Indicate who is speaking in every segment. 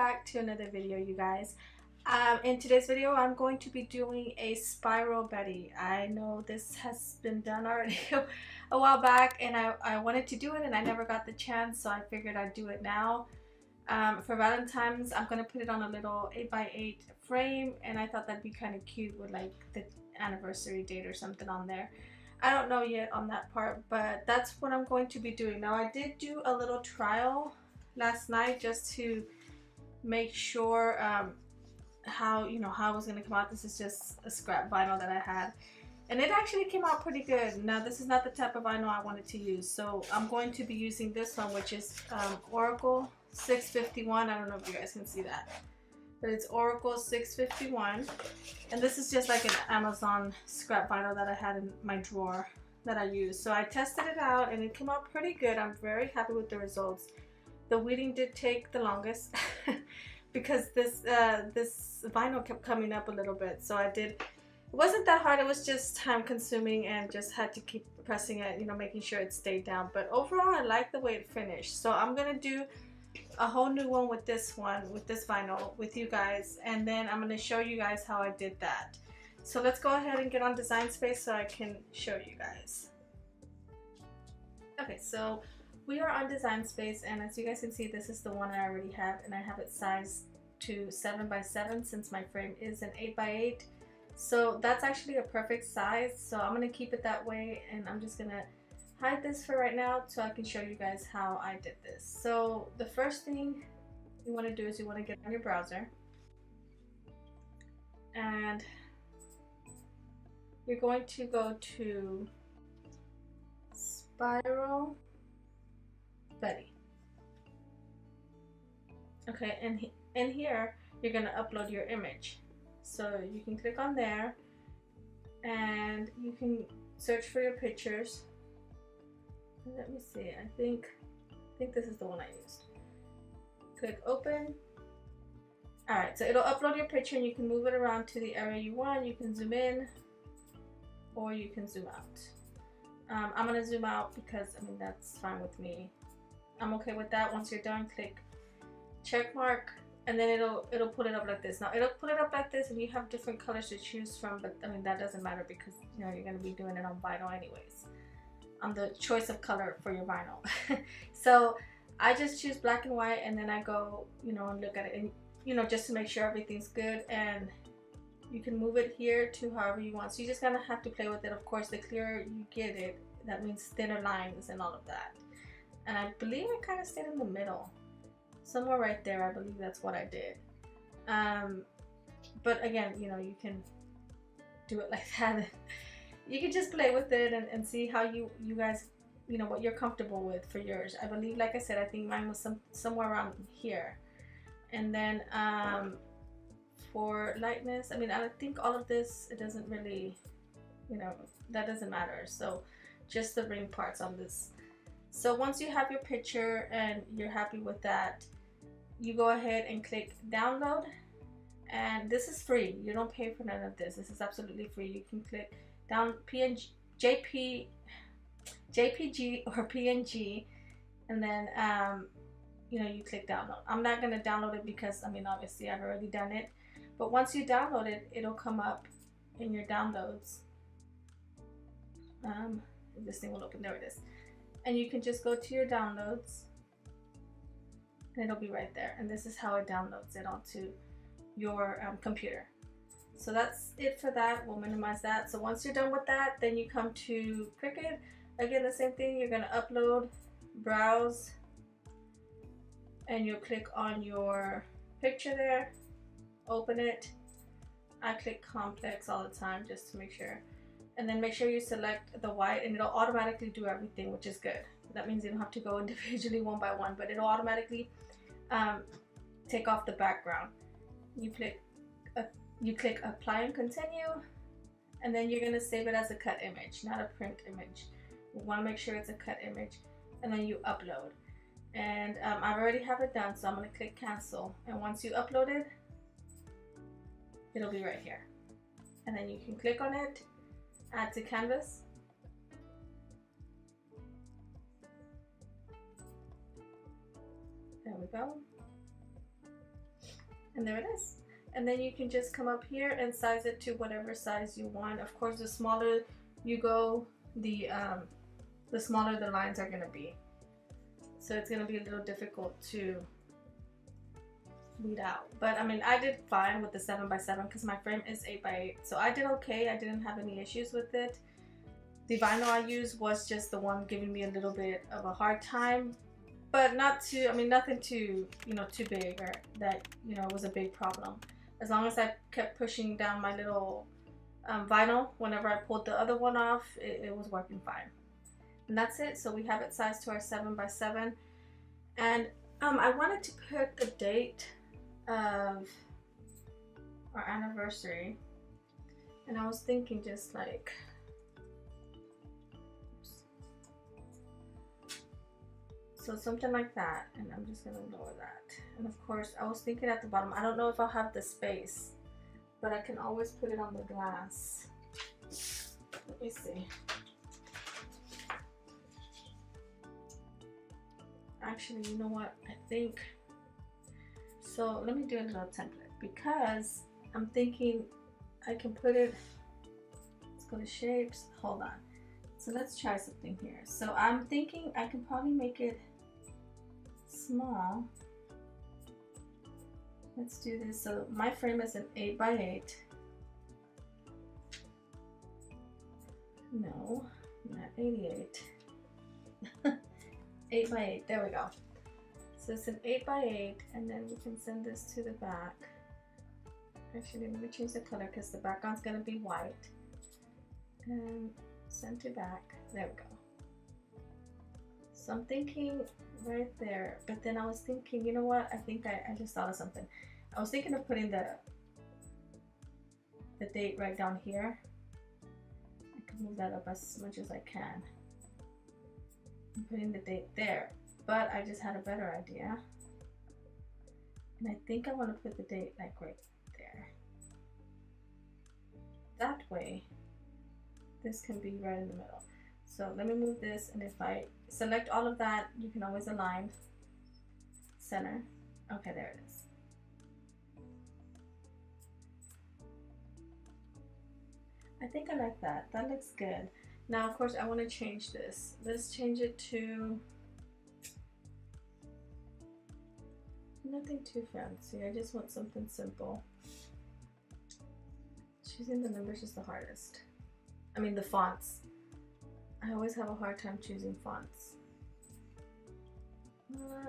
Speaker 1: back to another video, you guys. In today's video I'm going to be doing a spiral Betty. I know this has been done already a while back, and I wanted to do it and I never got the chance, so I figured I'd do it now. For Valentine's, I'm going to put it on a little 8x8 frame, and I thought that'd be kind of cute with like the anniversary date or something on there. I don't know yet on that part, but that's what I'm going to be doing. Now, I did do a little trial last night just to make sure how it was going to come out. This is just a scrap vinyl that I had, and it actually came out pretty good. Now, this is not the type of vinyl I wanted to use, so I'm going to be using this one, which is Oracle 651. I don't know if you guys can see that, but it's Oracle 651, and this is just like an Amazon scrap vinyl that I had in my drawer that I used. So I tested it out and it came out pretty good. I'm very happy with the results. The weeding did take the longest because this vinyl kept coming up a little bit, so it wasn't that hard. It was just time consuming and just had to keep pressing it, making sure it stayed down. But overall, I like the way it finished, so I'm gonna do a whole new one with this vinyl with you guys, and then I'm going to show you guys how I did that. So let's go ahead and get on Design Space so I can show you guys. Okay, so we are on Design Space, and as you guys can see, this is the one I already have, and I have it sized to 7x7 since my frame is an 8x8. So that's actually a perfect size, so I'm going to keep it that way, and I'm just going to hide this for right now so I can show you guys how I did this. So the first thing you want to do is you want to get on your browser, and you're going to go to Spiral Betty. Okay, and in here you're going to upload your image. So you can click on there and you can search for your pictures. Let me see, I think this is the one I used. Click open. Alright, so it'll upload your picture and you can move it around to the area you want. You can zoom in or you can zoom out. I'm going to zoom out because that's fine with me. I'm okay with that. Once you're done, click check mark, and then it'll put it up like this. Now it'll put it up like this and you have different colors to choose from, but that doesn't matter because you're going to be doing it on vinyl anyways. On the choice of color for your vinyl. So I just choose black and white, and then I go and look at it, and just to make sure everything's good, and you can move it here to however you want. So you just kind of have to play with it. Of course, the clearer you get it, that means thinner lines and all of that. And I believe I kind of stayed in the middle, somewhere right there. I believe that's what I did. But again, you can do it like that. You can just play with it and see how you guys, what you're comfortable with for yours. I believe, like I said, I think mine was somewhere around here. And then for lightness, I think all of this, it doesn't really, that doesn't matter. So just the ring parts on this. So once you have your picture and you're happy with that, you go ahead and click download. And this is free. You don't pay for none of this. This is absolutely free. You can click down PNG, JPG or PNG, and then you click download. I'm not going to download it because obviously I've already done it, but once you download it, it'll come up in your downloads. This thing will open. There it is, and you can just go to your downloads and it'll be right there, and this is how it downloads it onto your computer. So that's it for that. We'll minimize that. So once you're done with that, then you come to Cricut. Again, the same thing. You're going to upload, browse, and you'll click on your picture there, open it. I click complex all the time just to make sure. And then make sure you select the white, and it'll automatically do everything, which is good. That means you don't have to go individually one by one, but it'll automatically take off the background. You click apply and continue, and then you're going to save it as a cut image, not a print image. You want to make sure it's a cut image, and then you upload. And I already have it done, so I'm going to click cancel, and once you upload it, it'll be right here. And then you can click on it, add to canvas, There we go. And there it is. And then you can just come up here and size it to whatever size you want. Of course, the smaller you go, the smaller the lines are gonna be. So it's gonna be a little difficult to weed out. But I mean, I did fine with the 7x7 because my frame is 8x8. So I did okay. I didn't have any issues with it. The vinyl I used was just the one giving me a little bit of a hard time. But not too, I mean, nothing too, you know, too big or that, you know, was a big problem. As long as I kept pushing down my little vinyl, whenever I pulled the other one off, it was working fine. And that's it. So we have it sized to our 7x7. And I wanted to put a date of our anniversary. And I was thinking just like, so something like that, and I'm just gonna lower that. And of course, I was thinking at the bottom, I don't know if I'll have the space, but I can always put it on the glass. Let me see. Actually, you know what? I think, so let me do a little template because I'm thinking I can put it, let's go to shapes, hold on. So let's try something here. So I'm thinking I can probably make it small. Let's do this. So my frame is an 8x8. No, not 88. 8x8. There we go. So it's an 8x8, and then we can send this to the back. Actually, let me change the color because the background's gonna be white. And send to back. There we go. So I'm thinking right there, but then I was thinking, you know what? I think I just thought of something. I was thinking of putting the date right down here. I can move that up as much as I can. I'm putting the date there, but I just had a better idea. And I think I want to put the date like right there. That way, this can be right in the middle. So let me move this, and if I select all of that, you can always align center. Okay, there it is. I think I like that. That looks good. Now, of course, I want to change this. Let's change it to nothing too fancy. I just want something simple. Choosing the numbers is the hardest. I mean, the fonts. I always have a hard time choosing fonts.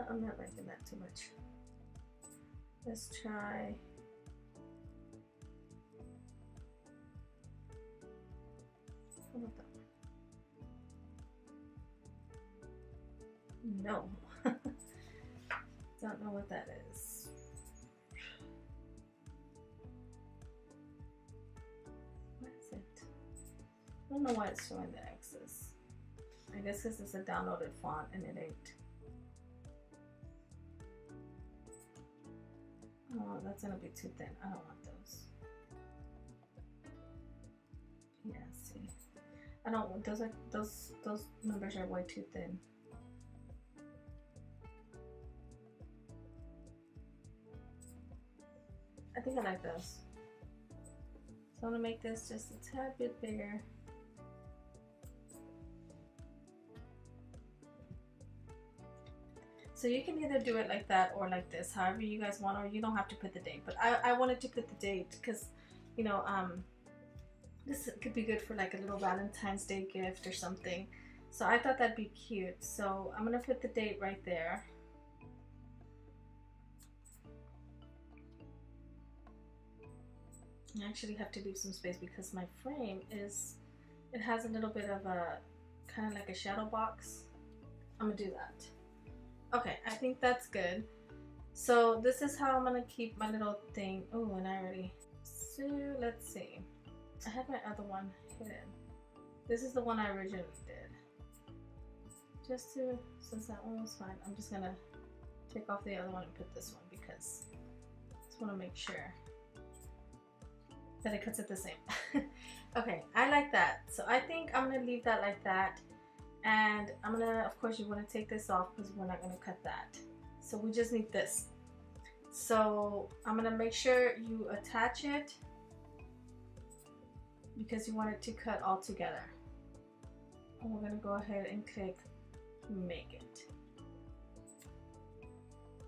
Speaker 1: I'm not liking that too much. Let's try. How about that one? No. Don't know what that is. What is it? I don't know why it's showing the X's. I guess this is a downloaded font and it ain't. Oh, that's gonna be too thin. I don't want those. Yeah, see. I don't want those. Those numbers are way too thin. I think I like those. So I'm gonna make this just a tad bit bigger. So you can either do it like that or like this, however you guys want, or you don't have to put the date. But I wanted to put the date because, you know, this could be good for like a little Valentine's Day gift or something. So I thought that'd be cute. So I'm gonna put the date right there. I actually have to leave some space because my frame is, it has a little bit of a, kind of like a shadow box. I'm gonna do that. Okay, I think that's good. So this is how I'm gonna keep my little thing. Oh, and I already, so let's see. I have my other one hidden. This is the one I originally did. Just to, since that one was fine, I'm just gonna take off the other one and put this one because I just wanna make sure that it cuts it the same. Okay, I like that. So I think I'm gonna leave that like that. And I'm gonna, of course, you want to take this off because we're not gonna cut that. So we just need this. So I'm gonna make sure you attach it because you want it to cut all together. And we're gonna go ahead and click make it.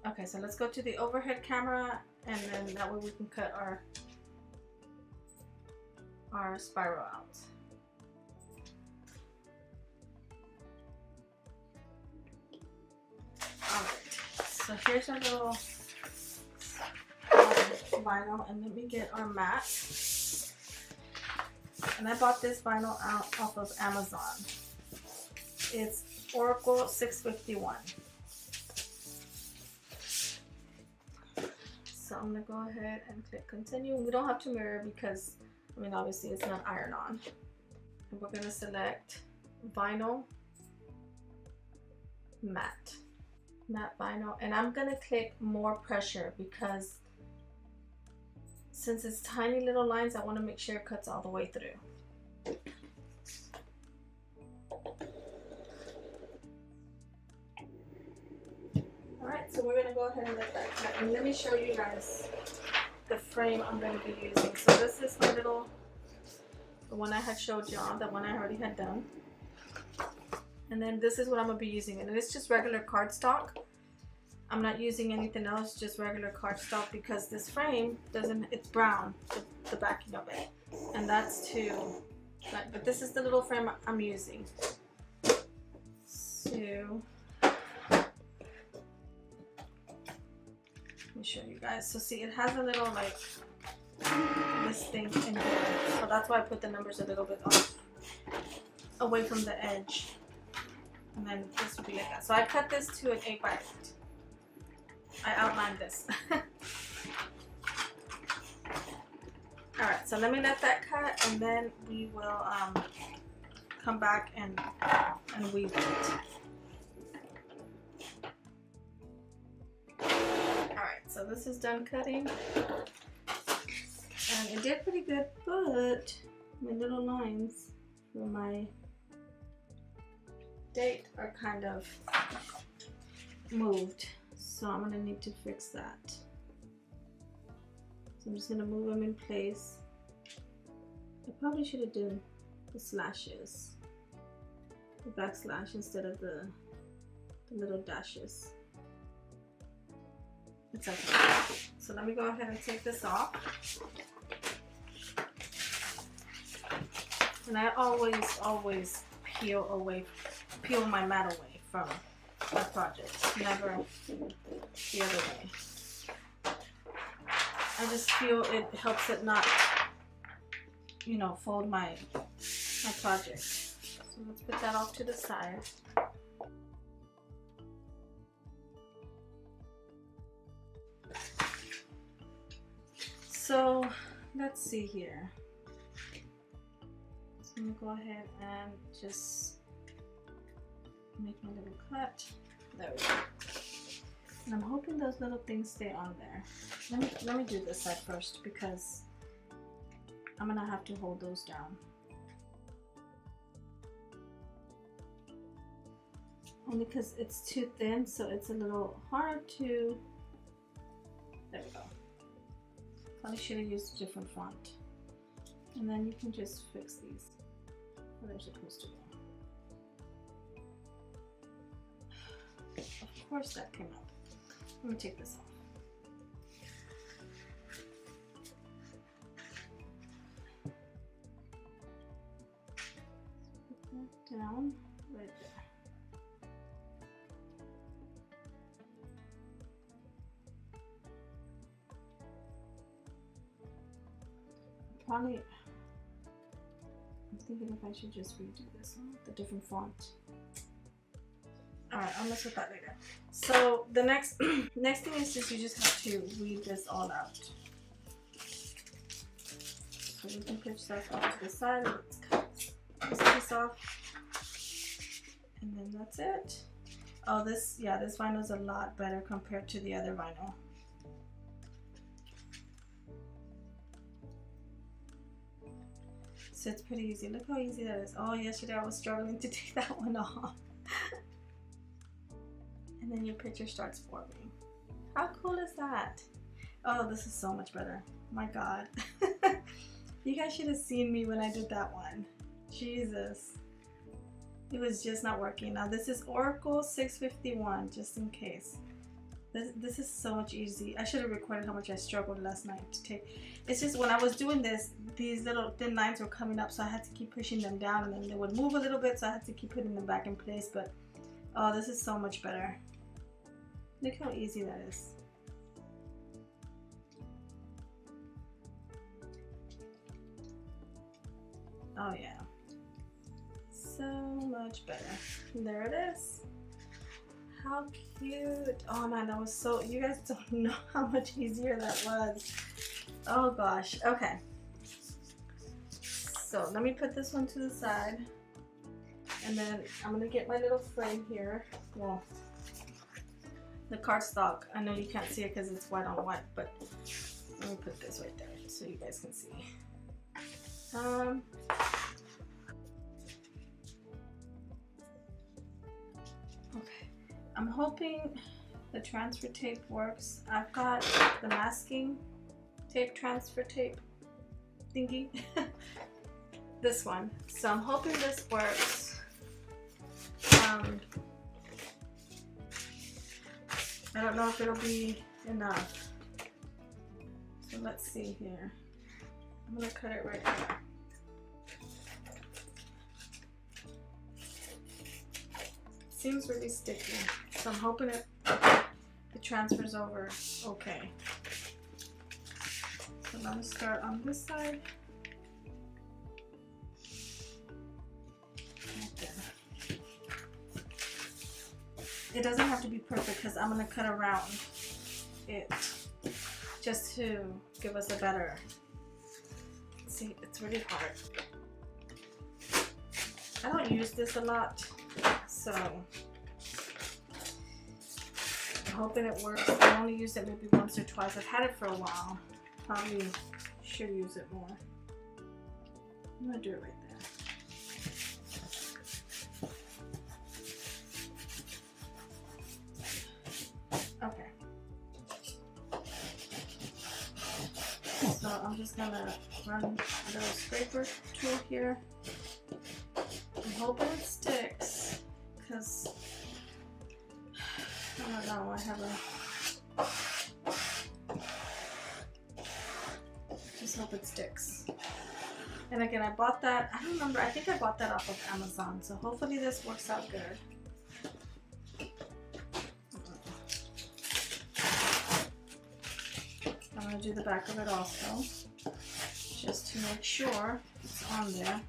Speaker 1: Okay, so let's go to the overhead camera, and then that way we can cut our spiral out. Alright, so here's our little vinyl, and let me get our mat. And I bought this vinyl out off of Amazon. It's Oracle 651. So I'm gonna go ahead and click continue. We don't have to mirror because, I mean, obviously it's not iron on. And we're gonna select vinyl, matte vinyl, and I'm gonna click more pressure because since it's tiny little lines, I want to make sure it cuts all the way through. Alright, so we're going to go ahead and let that cut. And let me show you guys the frame I'm going to be using. So this is my little, the one I had showed y'all, the one I already had done. And then this is what I'm going to be using. And it's just regular cardstock. I'm not using anything else, just regular cardstock, because this frame doesn't, it's brown, the backing of it. And that's but this is the little frame I'm using. So, let me show you guys. So see, it has a little like, this thing in here. So that's why I put the numbers a little bit off, away from the edge. And then this would be like that. So I cut this to an 8x8. I outlined this. Alright, so let me let that cut, and then we will come back and weave it. Alright, so this is done cutting. And it did pretty good, but my little lines for my date are kind of moved. So I'm gonna need to fix that. So I'm just gonna move them in place. I probably should have done the slashes, the backslash instead of the little dashes. It's okay. So let me go ahead and take this off. And I always peel my mat away from my project, never the other way. I just feel it helps it not, you know, fold my project. So let's put that off to the side. So let's see here. So I'm gonna go ahead and just make my little cut. There we go. And I'm hoping those little things stay on there. Let me do this side first because I'm gonna have to hold those down. Only because it's too thin, so it's a little hard to. There we go. Probably should have used a different font. And then you can just fix these where they're supposed to go. Of course that came out. Let me take this off. Put that down right there. Probably, I'm thinking if I should just redo this one with a different font. Alright, I'll mess with that later. So the next thing is just you just have to weave this all out. So we can pitch that off to the side. Let's cut this piece off. And then that's it. Oh, this vinyl is a lot better compared to the other vinyl. So it's pretty easy. Look how easy that is. Oh, yesterday I was struggling to take that one off. And then your picture starts forming. How cool is that? Oh, this is so much better. My God. You guys should have seen me when I did that one. Jesus. It was just not working. Now this is Oracle 651, just in case. This is so much easy. I should have recorded how much I struggled last night to take. It's just when I was doing this, these little thin lines were coming up, so I had to keep pushing them down, and then they would move a little bit, so I had to keep putting them back in place. But oh, this is so much better. Look how easy that is. Oh yeah, so much better. There it is. How cute. Oh man, that was so, you guys don't know how much easier that was. Oh gosh. Okay, so let me put this one to the side, and then I'm gonna get my little frame here. Well, the cardstock. I know you can't see it because it's white on white, but let me put this right there so you guys can see. Okay, I'm hoping the transfer tape works. I've got the masking tape, transfer tape thingy. This one. So I'm hoping this works. I don't know if it'll be enough. So let's see here. I'm gonna cut it right here. Seems really sticky, so I'm hoping it transfers over okay. So I'm gonna start on this side. Right there. It doesn't have to be perfect because I'm gonna cut around it just to give us a better. See, it's really hard. I don't use this a lot, so I'm hoping it works. I only used it maybe once or twice. I've had it for a while. Probably should use it more. I'm gonna do it right there. Okay. So I'm just gonna run a little scraper tool here. I'm hoping it sticks, because I don't know, I have just hope it sticks. And again, I bought that, I don't remember, I think I bought that off of Amazon, so hopefully this works out good. I'm going to do the back of it also, just to make sure it's on there.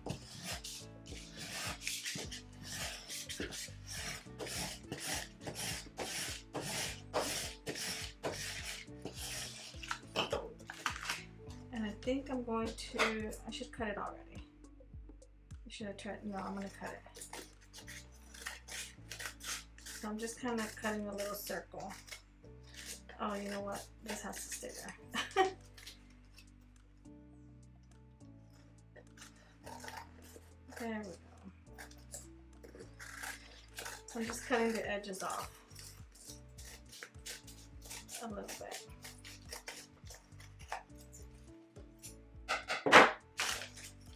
Speaker 1: And I think I'm going to, I should cut it already. I should have tried, no, I'm going to cut it. So I'm just kind of cutting a little circle. Oh, you know what? This has to stay there. There we go. So I'm just cutting the edges off a little bit.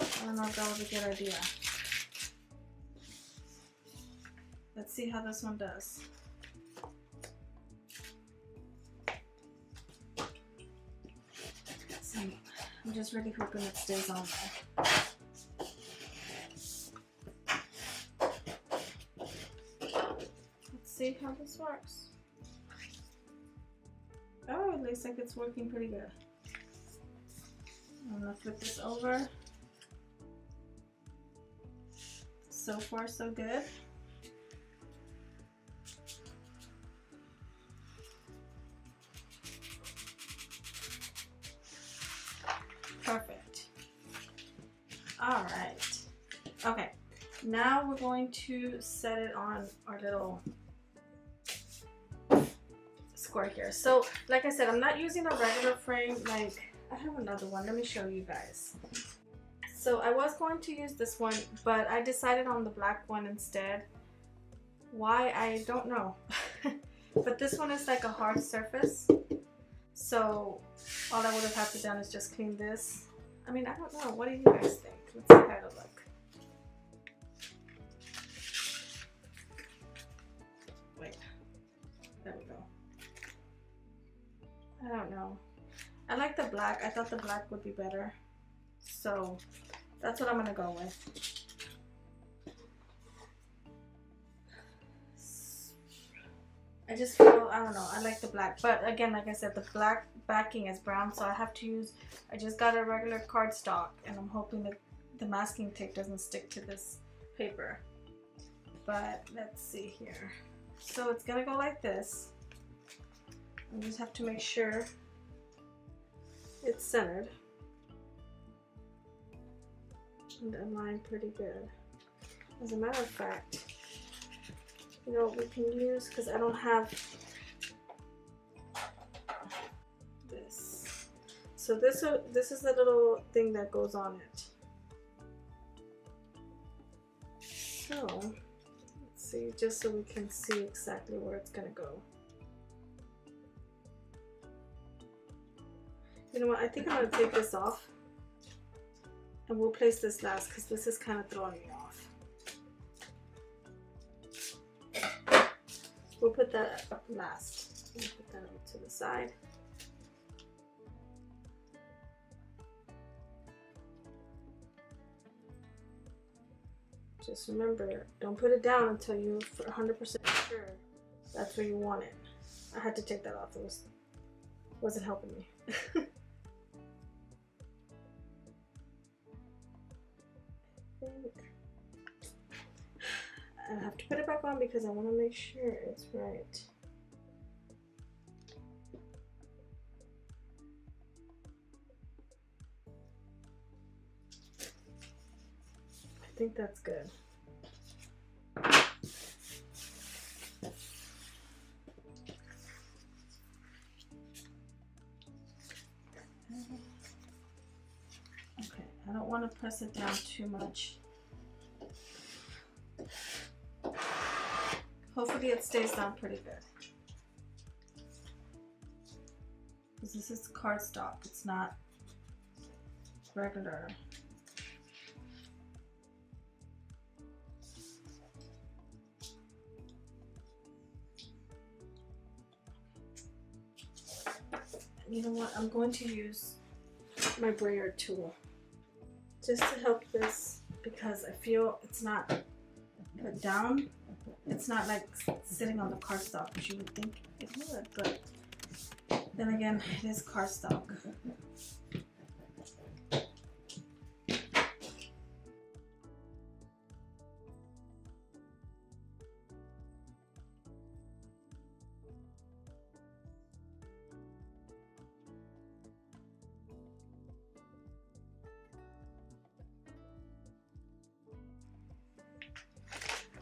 Speaker 1: I don't know if that was a good idea. Let's see how this one does. So I'm just really hoping it stays on there. Let's see how this works. Oh, it looks like it's working pretty good. I'm gonna flip this over. So far, so good. Perfect. All right. Okay. Now we're going to set it on our little square here. So, like I said, I'm not using a regular frame. Like, I have another one. Let me show you guys. So I was going to use this one, but I decided on the black one instead. Why? I don't know. But this one is like a hard surface, so all I would have had to done is just clean this. I mean, I don't know. What do you guys think? Let's see how it'll look. Wait, there we go. I don't know. I like the black. I thought the black would be better, so that's what I'm gonna go with. I just feel, I don't know, I like the black, but again, like I said, the black backing is brown, so I have to use, I just got a regular cardstock, and I'm hoping that the masking tape doesn't stick to this paper. But let's see here. So it's gonna go like this. I just have to make sure it's centered and aligned pretty good. As a matter of fact, you know what we can use, because I don't have this. So this is the little thing that goes on it. So let's see, just so we can see exactly where it's gonna go. You know what, I think I'm gonna take this off and we'll place this last, because this is kind of throwing me off. We'll put that up last. We'll put that over to the side. Just remember, don't put it down until you're 100% sure that's where you want it. I had to take that off. It wasn't helping me. I have to put it back on because I want to make sure it's right. I think that's good. Okay, I don't want to press it down too much. Hopefully it stays down pretty good. Because this is cardstock, it's not regular. You know what, I'm going to use my brayer tool just to help this, because I feel it's not put down. It's not like sitting on the cardstock, which you would think it would, but then again, it is cardstock.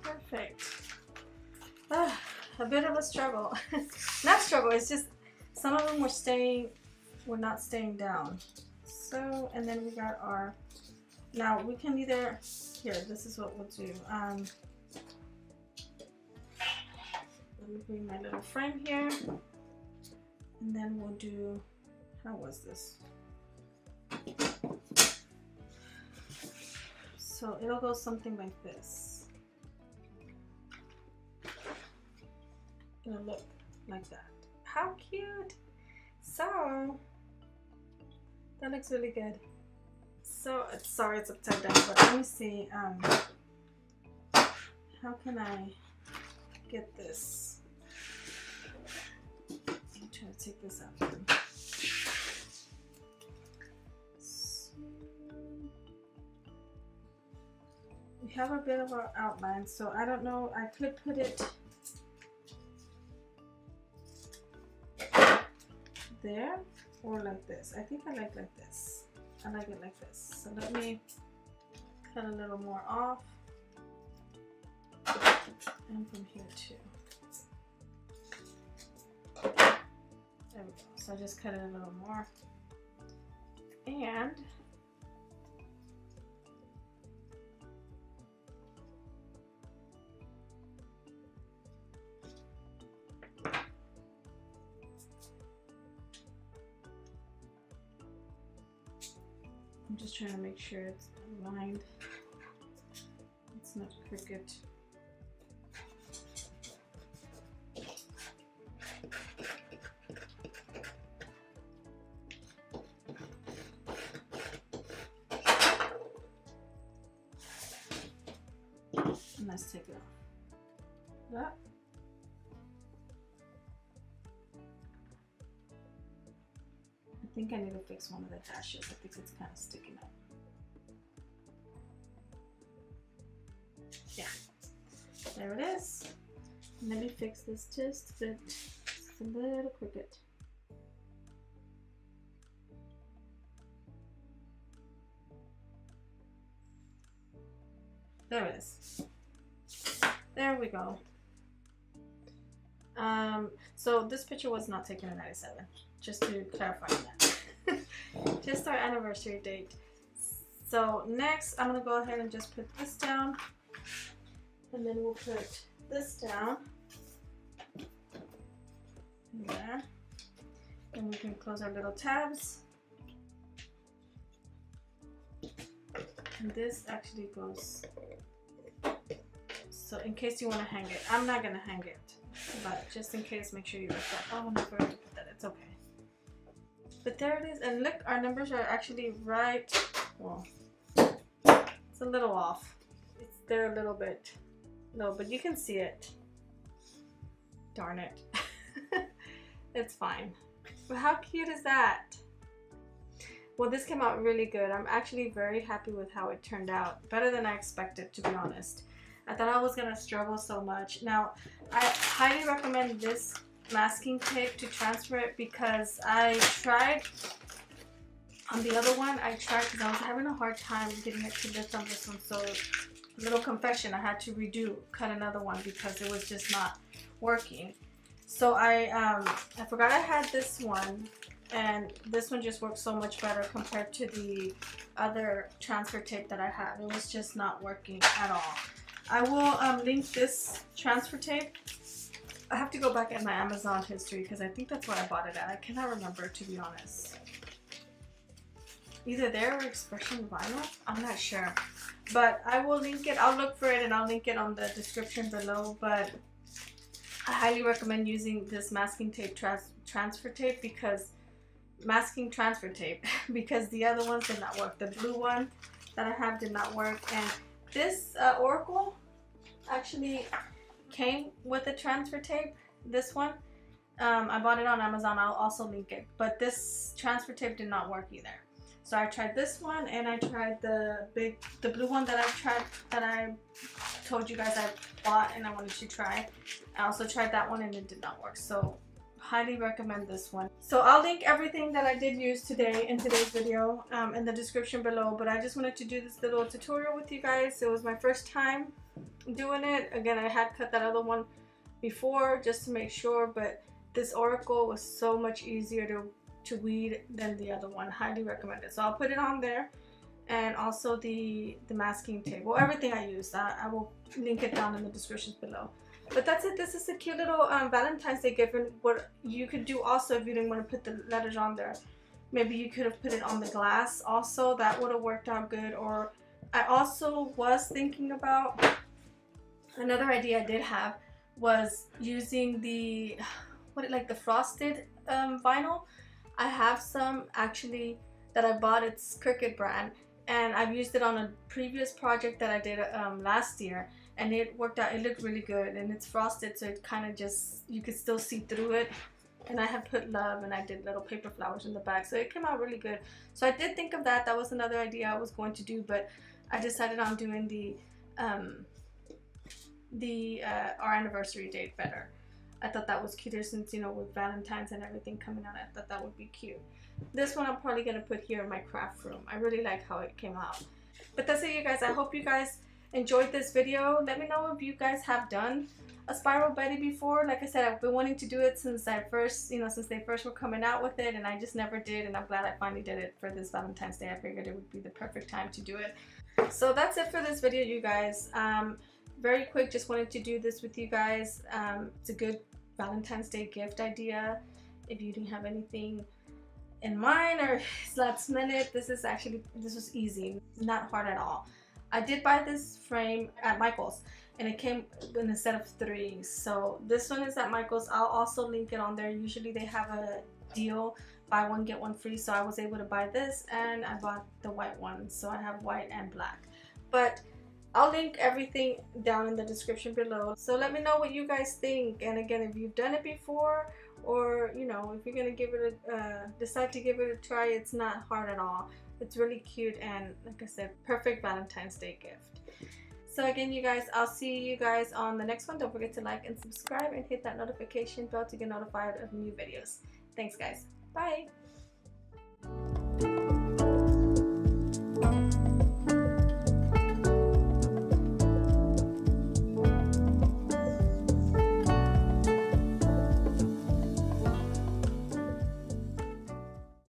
Speaker 1: Perfect. A bit of a struggle. Not struggle, it's just some of them were not staying down. So, and then we got our, now we can either, here, this is what we'll do. Let me bring my little frame here, and then we'll do, how was this? So it'll go something like this. It'll look like that. How cute! So that looks really good. So sorry it's upside down, but let me see. How can I get this? I'm trying to take this out. So, we have a bit of our outline, so I don't know. I could put it there or like this. I think I like this. I like it like this. So let me cut a little more off, and from here too. There we go. So I just cut it a little more, and I'm just trying to make sure it's aligned. It's not Cricut. And let's take it off. That. I think I need to fix one of the dashes. I think it's kind of sticking up. Yeah, there it is. Let me fix this just a bit. Just a little Cricut. There it is. There we go. So this picture was not taken in '97. Just to clarify that. Just our anniversary date. So next I'm gonna go ahead and just put this down, and then we'll put this down there, and we can close our little tabs. And this actually goes, so in case you want to hang it, I'm not gonna hang it, but just in case, make sure you put that. Oh, I forgot to put that. It's okay. But there it is, and look, our numbers are actually right. Well, it's a little off. It's there a little bit. No, but you can see it. Darn it. It's fine. But how cute is that? Well, this came out really good. I'm actually very happy with how it turned out. Better than I expected, to be honest. I thought I was gonna struggle so much. Now, I highly recommend this masking tape to transfer it, because I tried on the other one, because I was having a hard time getting it to lift on this one. So, little confession, I had to cut another one because it was just not working. So I forgot I had this one, and this one just works so much better compared to the other transfer tape that I had. It was just not working at all. I will link this transfer tape. I have to go back at my Amazon history because I think that's where I bought it at. I cannot remember, to be honest. Either there or Expression Vinyl. I'm not sure. But I will link it. I'll look for it and I'll link it on the description below. But I highly recommend using this masking tape transfer tape, because because the other ones did not work. The blue one that I have did not work. And this Oracle actually came with a transfer tape. This one, I bought it on Amazon. I'll also link it. But this transfer tape did not work either. So I tried this one, and I tried the blue one that I told you guys I bought and I wanted to try. I also tried that one and it did not work. So highly recommend this one. So I'll link everything that I did use today in today's video in the description below. But I just wanted to do this little tutorial with you guys. It was my first time doing it. Again, I had cut that other one before just to make sure, but this Oracle was so much easier to weed than the other one. Highly recommend it. So I'll put it on there, and also the masking tape. Well, everything I used, I will link it down in the descriptions below. But that's it. This is a cute little Valentine's Day gift. And what you could do also, if you didn't want to put the letters on there, maybe you could have put it on the glass also. That would have worked out good. Or I also was thinking about, another idea I did have was using the the frosted vinyl. I have some actually that I bought. It's Cricut brand, and I've used it on a previous project that I did last year, and it worked out. It looked really good, and it's frosted, so it kind of just, you could still see through it. And I had put love, and I did little paper flowers in the back, so it came out really good. So I did think of that. That was another idea I was going to do, but I decided on doing our anniversary date better. I thought that was cuter, since, you know, with Valentine's and everything coming out, I thought that would be cute. This one I'm probably going to put here in my craft room. I really like how it came out. But that's it, you guys. I hope you guys enjoyed this video. Let me know if you guys have done a spiral Betty before. Like I said, I've been wanting to do it since they first were coming out with it, and I just never did, and I'm glad I finally did it for this Valentine's Day. I figured it would be the perfect time to do it. So that's it for this video, you guys. Very quick, just wanted to do this with you guys. It's a good Valentine's Day gift idea if you didn't have anything And mine are last minute. This was easy, not hard at all. I did buy this frame at Michael's and it came in a set of 3. So this one is at Michael's. I'll also link it on there. Usually they have a deal, buy one get one free, so I was able to buy this and I bought the white one, so I have white and black. But I'll link everything down in the description below, so let me know what you guys think. And again, if you've done it before, or you know, if you're gonna give it a decide to give it a try, it's not hard at all. It's really cute and, like I said, perfect Valentine's Day gift. So again, you guys, I'll see you guys on the next one. Don't forget to like and subscribe and hit that notification bell to get notified of new videos. Thanks guys. Bye.